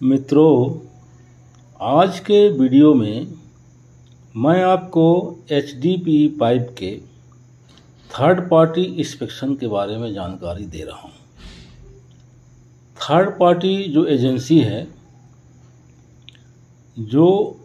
मित्रों, आज के वीडियो में मैं आपको एचडीपी पाइप के थर्ड पार्टी इंस्पेक्शन के बारे में जानकारी दे रहा हूँ। थर्ड पार्टी जो एजेंसी है जो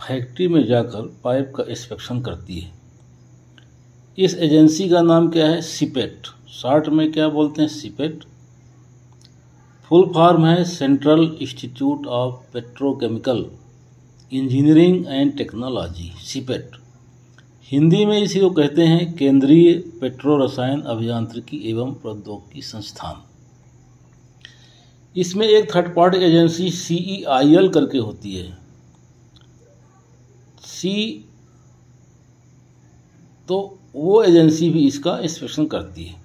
फैक्ट्री में जाकर पाइप का इंस्पेक्शन करती है, इस एजेंसी का नाम क्या है? सिपेट। शॉर्ट में क्या बोलते हैं? सिपेट। फुल फॉर्म है central institute of petrochemical engineering and technology, CIPET. Hindi में इसी को कहते हैं केंद्रीय पेट्रो रसायन अभियांत्रिकी एवं प्रौद्योगिकी संस्थान। इसमें एक थर्ड पार्टी एजेंसी CEIL करके होती है। तो वो एजेंसी भी इसका इंस्पेक्शन करती है।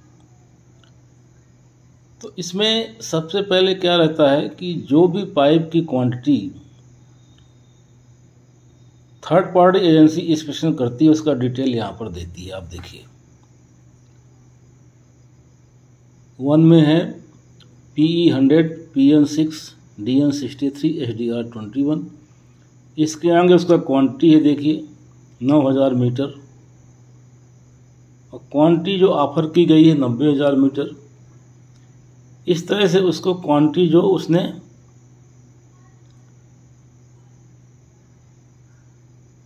तो इसमें सबसे पहले क्या रहता है कि जो भी पाइप की quantity third party agency inspection करती है उसका डिटेल यहाँ पर देती है। आप देखिए, 1 में है PE100, PN6, DN63, SDR21। इसके आगे उसका क्वांटिटी है, देखिए 9000 मीटर, और क्वांटिटी जो ऑफर की गई है 90000 मीटर। इस तरह से उसको क्वांटिटी जो उसने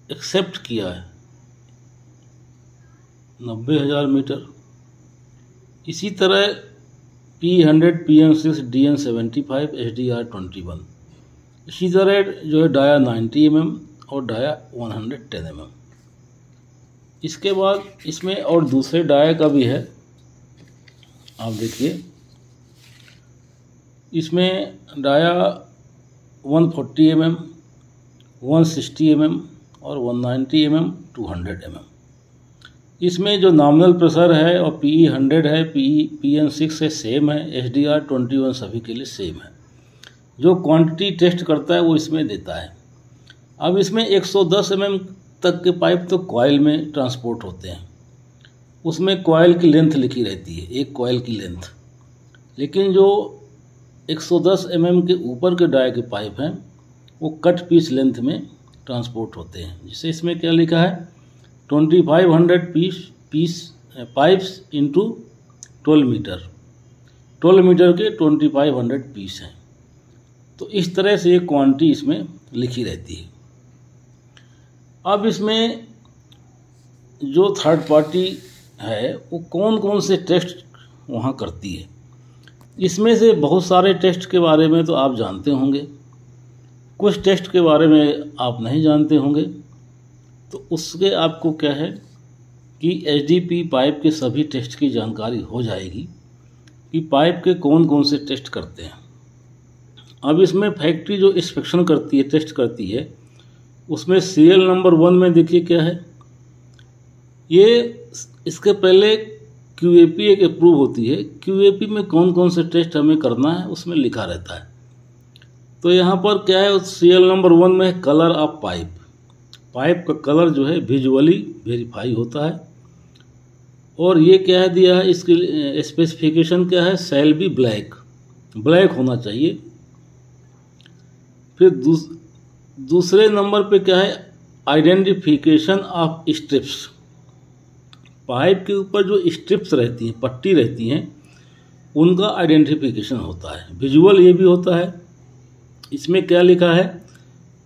एक्सेप्ट किया है 90000 मीटर। इसी तरह PE100, PN6, DN75, SDR21। इसी तरह जो है डाया 90 mm और डाया 110 mm। इसके बाद इसमें और दूसरे डाया का भी है। आप देखिए, इसमें डाया 140 mm, 160 mm और 190 mm, 200 mm। इसमें जो नॉमिनल प्रेशर है और PE100 है, PN6 है, सेम है, SDR21 सभी के लिए सेम है। जो क्वांटिटी टेस्ट करता है वो इसमें देता है। अब इसमें 110 mm तक के पाइप तो कॉइल में ट्रांसपोर्ट होते हैं, उसमें कॉइल की लेंथ लिखी रहती है, एक कॉइल की लेंथ। लेकिन जो 110 mm के ऊपर के डाया के पाइप हैं वो कट पीस लेंथ में ट्रांसपोर्ट होते हैं, जिसे इसमें क्या लिखा है 2500 पाइप्स इंटू 12 मीटर। 12 मीटर के 2500 पीस हैं। तो इस तरह से एक क्वांटिटी इसमें लिखी रहती है। अब इसमें जो थर्ड पार्टी है वो कौन कौन से टेस्ट वहाँ करती है, इसमें से बहुत सारे टेस्ट के बारे में तो आप जानते होंगे, कुछ टेस्ट के बारे में आप नहीं जानते होंगे। तो उसके आपको क्या है कि एचडीपी पाइप के सभी टेस्ट की जानकारी हो जाएगी कि पाइप के कौन कौन से टेस्ट करते हैं। अब इसमें फैक्ट्री जो इंस्पेक्शन करती है, टेस्ट करती है, उसमें सीरियल नंबर 1 में देखिए क्या है। ये इसके पहले QAP एक अप्रूव होती है। QAP में कौन कौन से टेस्ट हमें करना है उसमें लिखा रहता है। तो यहाँ पर क्या है, सीरियल नंबर 1 में है कलर ऑफ पाइप। पाइप का कलर जो है विजुअली वेरीफाई होता है। और ये क्या है दिया है, इसकी स्पेसिफिकेशन क्या है, शैल बी ब्लैक होना चाहिए। फिर दूसरे नंबर पे क्या है, आइडेंटिफिकेशन ऑफ स्ट्रिप्स। पाइप के ऊपर जो स्ट्रिप्स रहती हैं, पट्टी रहती हैं, उनका आइडेंटिफिकेशन होता है। विजुअल ये भी होता है। इसमें क्या लिखा है,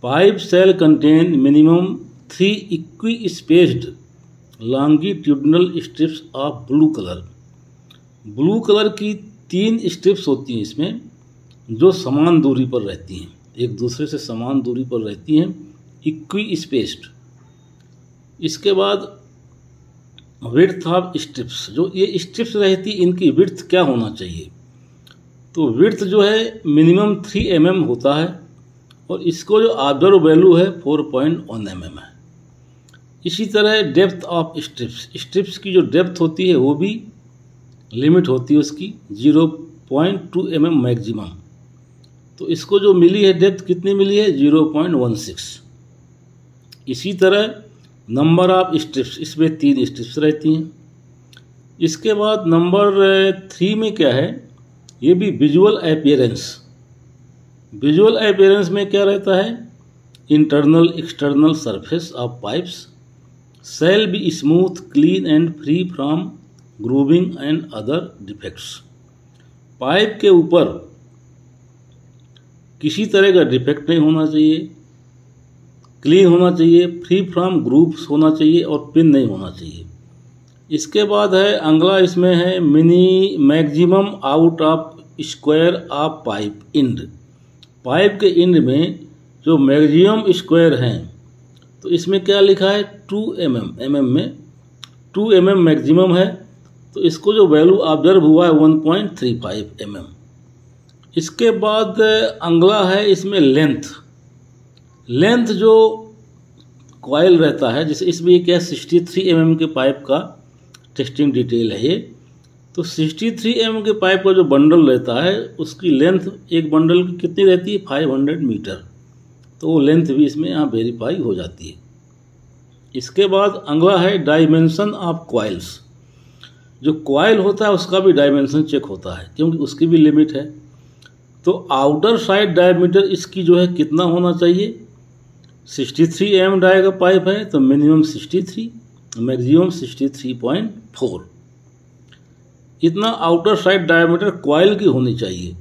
pipe shall contain minimum 3 equispaced longitudinal strips of blue colour. Blue colour की 3 स्ट्रिप्स होती हैं इसमें, जो समान दूरी पर रहती हैं, एक दूसरे से समान दूरी पर रहती हैं, इक्वी स्पेस्ड। इसके बाद विड्थ ऑफ स्ट्रिप्स, जो ये स्ट्रिप्स रहती इनकी विड्थ क्या होना चाहिए। तो विड्थ जो है मिनिमम 3 mm होता है, और इसको जो ऑब्जर्व वैल्यू है 4.1 mm है। इसी तरह डेप्थ ऑफ स्ट्रिप्स की जो डेप्थ होती है वो भी लिमिट होती है उसकी 0.2 mm मैक्सिमम। तो इसको जो मिली है डेप्थ कितनी मिली है, 0.16। इसी तरह नंबर ऑफ स्ट्रिप्स, इसमें 3 स्ट्रिप्स रहती हैं। इसके बाद नंबर 3 में क्या है, ये भी विजुअल अपीयरेंस। विजुअल अपीयरेंस में क्या रहता है? Internal external surface of pipes shall be smooth, clean and free from grooving and other defects. Pipe के ऊपर किसी तरह का डिफेक्ट नहीं होना चाहिए, क्लीन होना चाहिए, फ्री फ्रॉम ग्रूव्स होना चाहिए और पिन नहीं होना चाहिए। इसके बाद है अगला, इसमें है maximum out of square of pipe end. Pipe के इंड में जो मैक्सिमम स्क्वायर हैं, तो इसमें क्या लिखा है? 2 mm में 2 mm मैक्सिमम है, तो इसको जो वैल्यू ऑब्जर्व हुआ है 1.35 mm। इसके बाद अगला है इसमें लेंथ जो कॉइल रहता है, जैसे इसमें ये क्या 63 mm के पाइप का टेस्टिंग डिटेल है ये। तो 63 mm के पाइप का जो बंडल रहता है उसकी लेंथ एक बंडल की कितनी रहती है? 500 मीटर। तो वो लेंथ भी इसमें यहाँ वेरीफाई हो जाती है। इसके बाद अगला है डायमेंशन ऑफ कॉइल्स। जो कॉइल होता है उसका भी डायमेंशन चेक होता है, क्योंकि उसकी भी लिमिट है। तो आउटर साइड डायमीटर इसकी जो है कितना होना चाहिए? 63 mm डाय का पाइप है तो मिनिमम 63, मैक्सिमम 63.4। इतना आउटर साइड डायमीटर कॉइल की होनी चाहिए।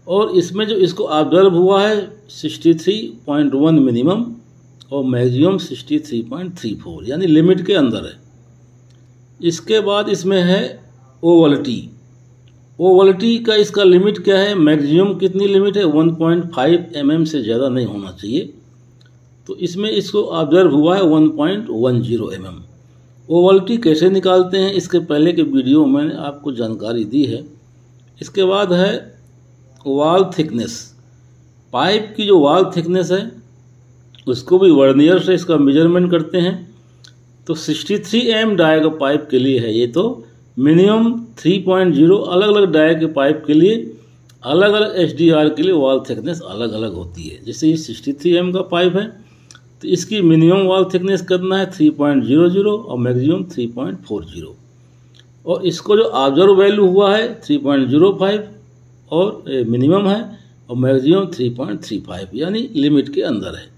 और इसमें जो इसको ऑब्जर्व हुआ है 63.1 मिनिमम और मैक्सिमम 63.34, यानी लिमिट के अंदर है। इसके बाद इसमें है ओवलिटी का इसका लिमिट क्या है? मैक्सिमम कितनी लिमिट है? 1.5 mm से ज़्यादा नहीं होना चाहिए। तो इसमें इसको ऑब्जर्व हुआ है 1.10 mm। ओवलिटी कैसे निकालते हैं इसके पहले के वीडियो में मैंने आपको जानकारी दी है। इसके बाद है वॉल थिकनेस। पाइप की जो वॉल थिकनेस है उसको भी वर्नियर से इसका मेजरमेंट करते हैं। तो 63 mm डाय का पाइप के लिए है ये, तो मिनिमम 3.0। अलग अलग डाय के पाइप के लिए अलग अलग HDR के लिए वॉल थिकनेस अलग अलग होती है। जैसे ये 63 mm का पाइप है तो इसकी मिनिमम वॉल थिकनेस करना है 3.00 और मैक्सिमम 3.40। और इसको जो ऑब्जर्व वैल्यू हुआ है 3.05 और मिनिमम है और मैक्सिमम 3.35, यानी लिमिट के अंदर है।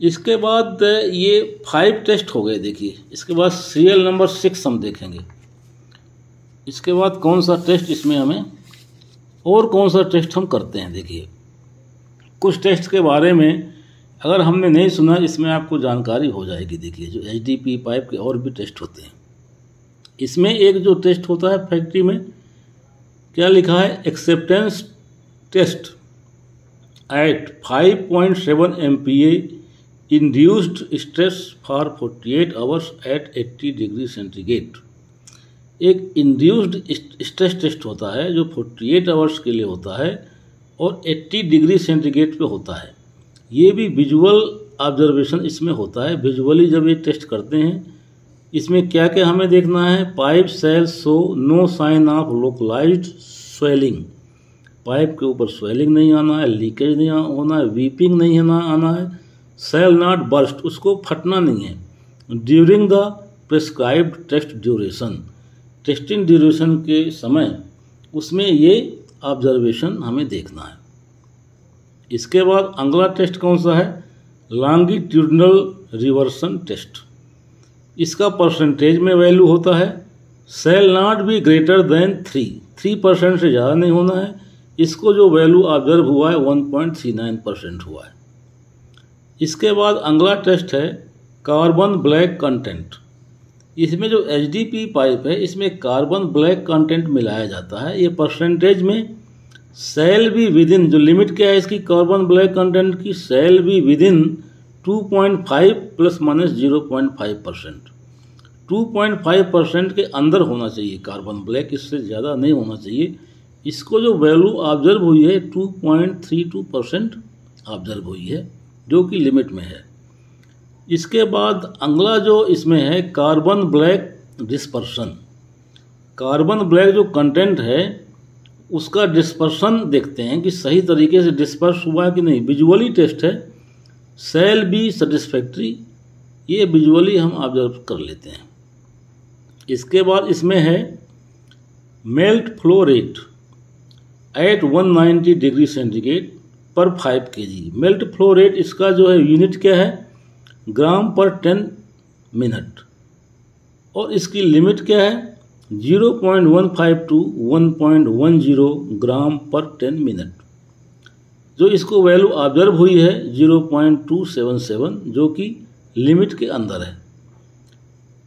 इसके बाद ये 5 टेस्ट हो गए। देखिए इसके बाद सीरियल नंबर 6 हम देखेंगे। इसके बाद कौन सा टेस्ट इसमें हमें और कौन सा टेस्ट हम करते हैं। देखिए कुछ टेस्ट के बारे में अगर हमने नहीं सुना इसमें आपको जानकारी हो जाएगी। देखिए जो HDP पाइप के और भी टेस्ट होते हैं। इसमें एक जो टेस्ट होता है फैक्ट्री में क्या लिखा है? Acceptance test at 5.7 MPa induced stress for 48 hours at 80 degree centigrade. एक इंड्यूस्ड स्ट्रेस टेस्ट होता है जो 48 आवर्स के लिए होता है और 80 डिग्री सेंटीग्रेड पे होता है। ये भी विजुअल ऑब्जर्वेशन इसमें होता है। विजुअली जब ये टेस्ट करते हैं इसमें क्या क्या हमें देखना है? Pipe shall show no sign of localised swelling. Pipe के ऊपर स्वेलिंग नहीं आना है, लीकेज नहीं होना है, वीपिंग नहीं आना है। सेल नॉट बर्स्ट, उसको फटना नहीं है। During the prescribed test duration, testing duration के समय उसमें ये ऑब्जर्वेशन हमें देखना है। इसके बाद अगला टेस्ट कौन सा है? Longitudinal reversion test. इसका परसेंटेज में वैल्यू होता है shall not be greater than 3% से ज़्यादा नहीं होना है। इसको जो वैल्यू ऑब्जर्व हुआ है 1.39% हुआ है। इसके बाद अगला टेस्ट है कार्बन ब्लैक कंटेंट। इसमें जो HDP पाइप है इसमें कार्बन ब्लैक कंटेंट मिलाया जाता है। ये परसेंटेज में सेल भी विदिन, जो लिमिट क्या है इसकी कार्बन ब्लैक कंटेंट की, सेल भी विदिन 2.5 ± 0.5%। 2.5% के अंदर होना चाहिए कार्बन ब्लैक, इससे ज़्यादा नहीं होना चाहिए। इसको जो वैल्यू ऑब्जर्व हुई है 2.32% ऑब्जर्व हुई है, जो कि लिमिट में है। इसके बाद अगला जो इसमें है carbon black dispersion. Carbon black जो कंटेंट है उसका डिस्पर्सन देखते हैं कि सही तरीके से डिस्पर्स हुआ है कि नहीं। विजुअली टेस्ट है। सेल बी सेटिस्फैक्ट्री, ये विजुअली हम ऑब्जर्व कर लेते हैं। इसके बाद इसमें है melt flow rate at 190 degree centigrade पर 5 kg। मेल्ट फ्लो रेट इसका जो है यूनिट क्या है, ग्राम पर 10 मिनट, और इसकी लिमिट क्या है 0.15 टू 1.10 ग्राम पर 10 मिनट। जो इसको वैल्यू ऑब्जर्व हुई है 0.277, जो कि लिमिट के अंदर है।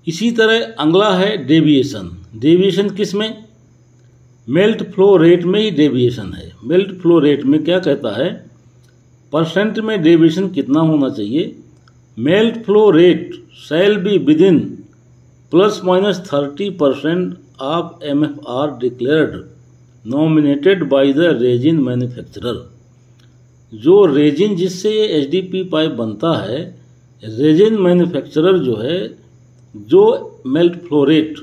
इसी तरह अगला है डेविएशन। डेविएशन किस में, मेल्ट फ्लो रेट में ही डेविएशन है। मेल्ट फ्लो रेट में क्या कहता है, परसेंट में डेविएशन कितना होना चाहिए, melt flow rate shall be with in ±30% of MFR declared nominated by the resin manufacturer. जो रेजिन जिससे ये HDP पाइप बनता है, रेजिन मैन्युफैक्चरर जो है जो मेल्ट फ्लो रेट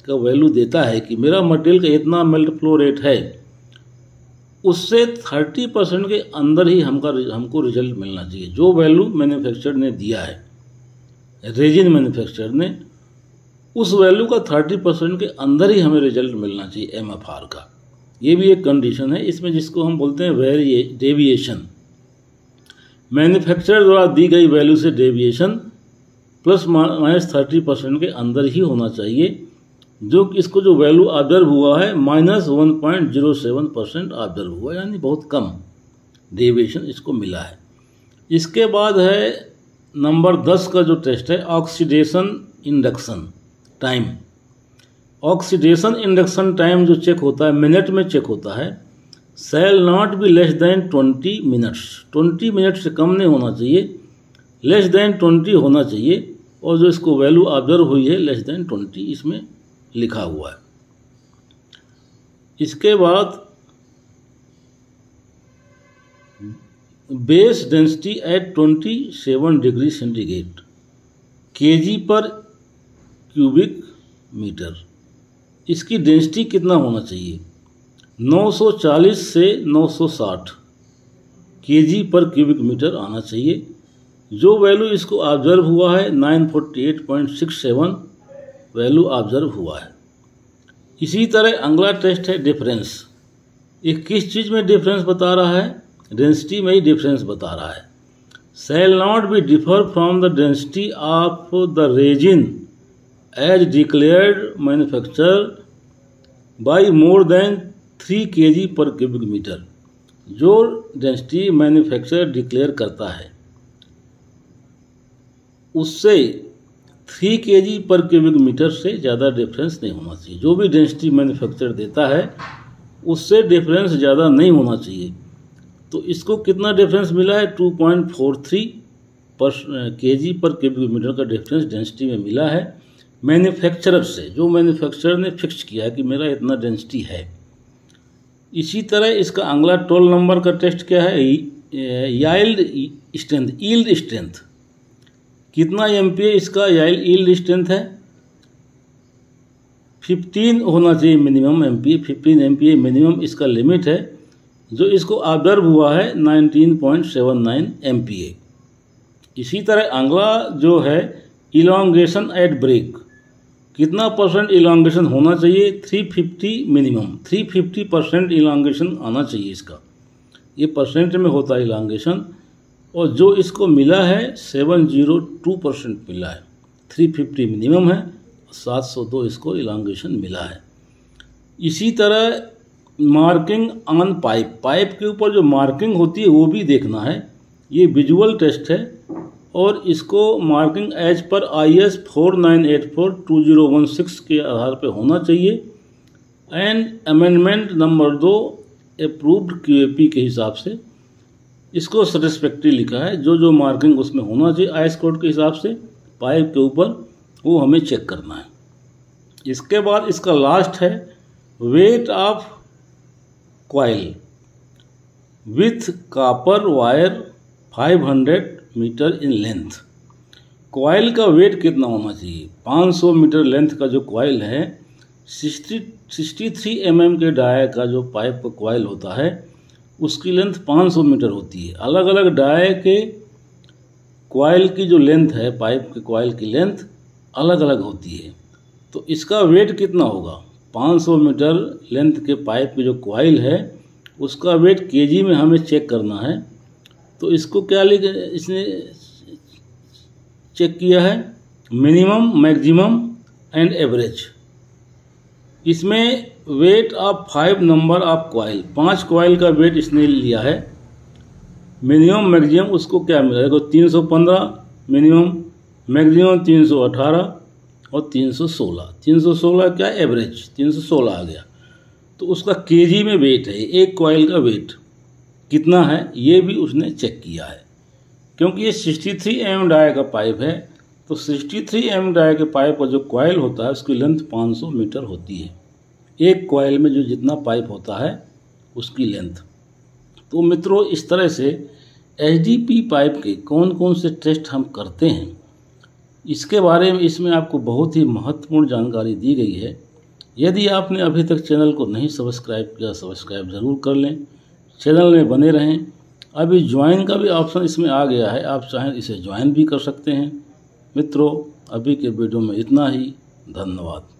का वैल्यू देता है कि मेरा मटेरियल का इतना मेल्ट फ्लो रेट है, उससे 30% के अंदर ही हमको रिजल्ट मिलना चाहिए। जो वैल्यू मैन्युफैक्चरर ने दिया है, रेजिन मैन्युफैक्चरर ने, उस वैल्यू का 30% के अंदर ही हमें रिजल्ट मिलना चाहिए MFR का। ये भी एक कंडीशन है इसमें, जिसको हम बोलते हैं डेविएशन। मैन्युफैक्चरर द्वारा दी गई वैल्यू से डेविएशन ±30% के अंदर ही होना चाहिए, जो कि इसको जो वैल्यू ऑब्जर्व हुआ है -1.07% ऑब्जर्व हुआ, यानी बहुत कम डेविएशन इसको मिला है। इसके बाद है नंबर 10 का जो टेस्ट है, oxidation induction time. Oxidation induction time जो चेक होता है, मिनट में चेक होता है, shall not be less than 20 minutes. 20 minute से कम नहीं होना चाहिए, लेस देन 20 होना चाहिए, और जो इसको वैल्यू ऑब्जर्व हुई है लेस देन 20 इसमें लिखा हुआ है। इसके बाद base density at 27 degree centigrade kg per cubic metre. इसकी डेंसिटी कितना होना चाहिए, 940 से 960 kg पर क्यूबिक मीटर आना चाहिए। जो वैल्यू इसको ऑब्जर्व हुआ है 948.67 वैल्यू ऑब्जर्व हुआ है। इसी तरह अगला टेस्ट है डिफरेंस। ये किस चीज़ में डिफरेंस बता रहा है, डेंसिटी में ही डिफरेंस बता रहा है। Shall not be differ from the density of the resin as declared manufacture by more than 3 kg per cubic metre. जो डेंसिटी मैन्युफैक्चरर डिक्लेयर करता है उससे 3 kg पर क्यूबिक मीटर से ज़्यादा डिफरेंस नहीं होना चाहिए। जो भी डेंसिटी मैन्युफैक्चरर देता है उससे डिफरेंस ज़्यादा नहीं होना चाहिए। तो इसको कितना डिफरेंस मिला है, 2.43 kg पर क्यूबिक मीटर का डिफरेंस डेंसिटी में मिला है मैन्युफैक्चरर से, जो मैन्युफैक्चरर ने फिक्स किया है कि मेरा इतना डेंसिटी है। इसी तरह इसका अगला 12 नंबर का टेस्ट क्या है, यील्ड स्ट्रेंथ, यील्ड स्ट्रेंथ। कितना MPa इसका यील्ड स्ट्रेंथ है, 15 होना चाहिए मिनिमम MPa, 15 MPa मिनिमम इसका लिमिट है। जो इसको ऑब्जर्व हुआ है 19.79 MPa। इसी तरह अगला जो है इलॉन्गेशन एट ब्रेक, कितना परसेंट इलॉन्गेशन होना चाहिए, 350 मिनिमम, 350% इलॉन्गेशन आना चाहिए इसका। ये परसेंट में होता है इलॉन्गेशन, और जो इसको मिला है 702% मिला है। 350 मिनिमम है, 702 इसको इलॉन्गेशन मिला है। इसी तरह मार्किंग ऑन पाइप, पाइप के ऊपर जो मार्किंग होती है वो भी देखना है। ये विजुअल टेस्ट है, और इसको मार्किंग एज पर IS 4984-2016 के आधार पर होना चाहिए। And amendment number 2 approved QAP के हिसाब से इसको सेटिस्फैक्ट्री लिखा है। जो जो मार्किंग उसमें होना चाहिए IS कोड के हिसाब से पाइप के ऊपर, वो हमें चेक करना है। इसके बाद इसका लास्ट है weight of coil with copper wire 500 metre in length. Coil का वेट कितना होना चाहिए, 500 मीटर लेंथ का जो कॉइल है, 63 mm के डाई का जो पाइप का कॉइल होता है उसकी लेंथ 500 मीटर होती है। अलग अलग डाई के कॉइल की जो लेंथ है, पाइप के कॉइल की लेंथ अलग अलग होती है। तो इसका वेट कितना होगा, 500 मीटर लेंथ के पाइप की जो कॉइल है उसका वेट केजी में हमें चेक करना है। तो इसको क्या इसने चेक किया है, मिनिमम, मैक्सिमम एंड एवरेज। इसमें weight of 5 number of coil, 5 coil का वेट इसने लिया है। मिनिमम मैक्सिमम उसको क्या मिला, देखो 315 मिनिमम, मैक्सिमम 318 और 316। 316 क्या एवरेज, 316 आ गया। तो उसका केजी में वेट है, एक कॉइल का वेट कितना है ये भी उसने चेक किया है। क्योंकि ये 63 mm डाई का पाइप है, तो 63 mm डाई के पाइप का जो कॉइल होता है उसकी लेंथ 500 मीटर होती है। एक कॉइल में जो जितना पाइप होता है उसकी लेंथ। तो मित्रों, इस तरह से एचडीपी पाइप के कौन कौन से टेस्ट हम करते हैं इसके बारे में इसमें आपको बहुत ही महत्वपूर्ण जानकारी दी गई है। यदि आपने अभी तक चैनल को नहीं सब्सक्राइब किया, सब्सक्राइब ज़रूर कर लें, चैनल में बने रहें। अभी ज्वाइन का भी ऑप्शन इसमें आ गया है, आप चाहें इसे ज्वाइन भी कर सकते हैं। मित्रों, अभी के वीडियो में इतना ही। धन्यवाद।